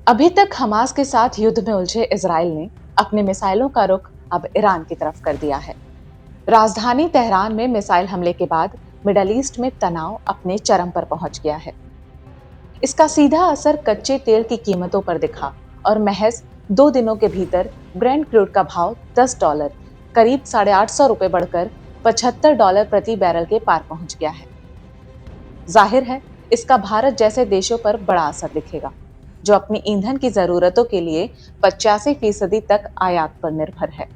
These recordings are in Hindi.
अभी तक हमास के साथ युद्ध में उलझे इजराइल ने अपने मिसाइलों का रुख अब ईरान की तरफ कर दिया है। राजधानी तेहरान में मिसाइल हमले के बाद मिडल ईस्ट में तनाव अपने चरम पर पहुंच गया है। इसका सीधा असर कच्चे तेल की कीमतों पर दिखा और महज 2 दिनों के भीतर ब्रेंट क्रूड का भाव $10 करीब $850 बढ़कर $75 प्रति बैरल के पार पहुंच गया है। जाहिर है, इसका भारत जैसे देशों पर बड़ा असर दिखेगा, जो अपनी ईंधन की जरूरतों के लिए 85% तक आयात पर निर्भर है।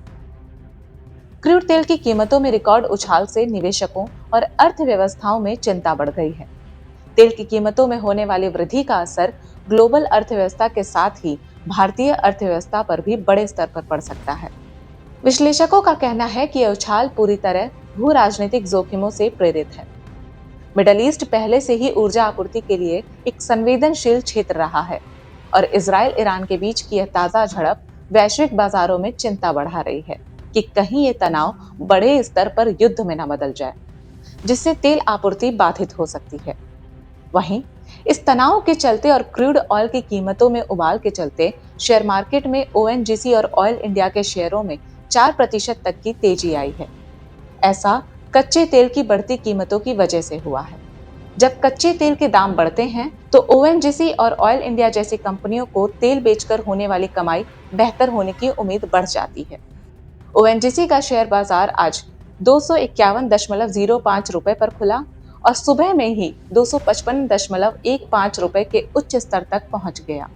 क्रूड तेल की कीमतों में रिकॉर्ड उछाल से निवेशकों और अर्थव्यवस्थाओं में चिंता बढ़ गई है। तेल की कीमतों में होने वाली वृद्धि का असर ग्लोबल अर्थव्यवस्था के साथ ही भारतीय अर्थव्यवस्था पर भी बड़े स्तर पर पड़ सकता है। विश्लेषकों का कहना है कि यह उछाल पूरी तरह भू राजनीतिक जोखिमों से प्रेरित है। मिडल ईस्ट पहले से ही ऊर्जा आपूर्ति के लिए एक संवेदनशील क्षेत्र रहा है और इजराइल ईरान के बीच की यह ताजा झड़प वैश्विक बाजारों में चिंता बढ़ा रही है कि कहीं ये तनाव बड़े स्तर पर युद्ध में न बदल जाए, जिससे तेल आपूर्ति बाधित हो सकती है। वहीं इस तनाव के चलते और क्रूड ऑयल की कीमतों में उबाल के चलते शेयर मार्केट में ओएनजीसी और ऑयल इंडिया के शेयरों में 4% तक की तेजी आई है। ऐसा कच्चे तेल की बढ़ती कीमतों की वजह से हुआ है। जब कच्चे तेल के दाम बढ़ते हैं तो ओएनजीसी और ऑयल इंडिया जैसी कंपनियों को तेल बेचकर होने वाली कमाई बेहतर होने की उम्मीद बढ़ जाती है। ओएनजीसी का शेयर बाजार आज 251.05 रुपए पर खुला और सुबह में ही 255.15 रुपए के उच्च स्तर तक पहुंच गया।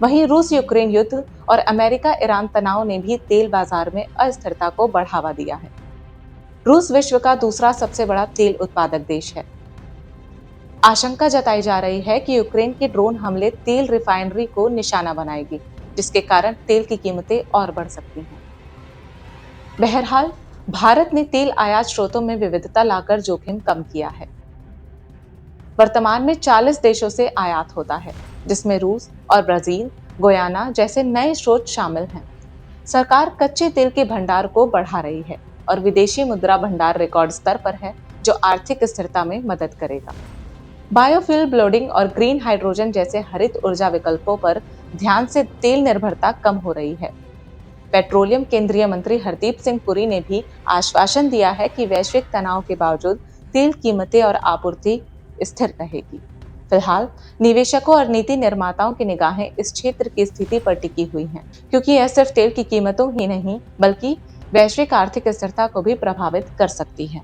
वहीं रूस यूक्रेन युद्ध और अमेरिका ईरान तनाव ने भी तेल बाजार में अस्थिरता को बढ़ावा दिया है। रूस विश्व का दूसरा सबसे बड़ा तेल उत्पादक देश है। आशंका जताई जा रही है कि यूक्रेन के ड्रोन हमले तेल रिफाइनरी को निशाना बनाएगी, जिसके कारण तेल की कीमतें और बढ़ सकती हैं। बहरहाल, भारत ने तेल आयात स्रोतों में विविधता लाकर जोखिम कम किया है। वर्तमान में 40 देशों से आयात होता है, जिसमें रूस और ब्राजील, गुयाना जैसे नए स्रोत शामिल हैं। सरकार कच्चे तेल के भंडार को बढ़ा रही है और विदेशी मुद्रा भंडार रिकॉर्ड स्तर पर है, जो आर्थिक स्थिरता में मदद करेगा। बायोफ्यूल ब्लोडिंग और ग्रीन हाइड्रोजन जैसे हरित ऊर्जा विकल्पों पर ध्यान से तेल निर्भरता कम हो रही है। पेट्रोलियम केंद्रीय मंत्री हरदीप सिंह पुरी ने भी आश्वासन दिया है कि वैश्विक तनाव के बावजूद तेल कीमतें और आपूर्ति स्थिर रहेगी। फिलहाल निवेशकों और नीति निर्माताओं की निगाहें इस क्षेत्र की स्थिति पर टिकी हुई हैं, क्योंकि यह सिर्फ तेल की कीमतों ही नहीं बल्कि वैश्विक आर्थिक स्थिरता को भी प्रभावित कर सकती है।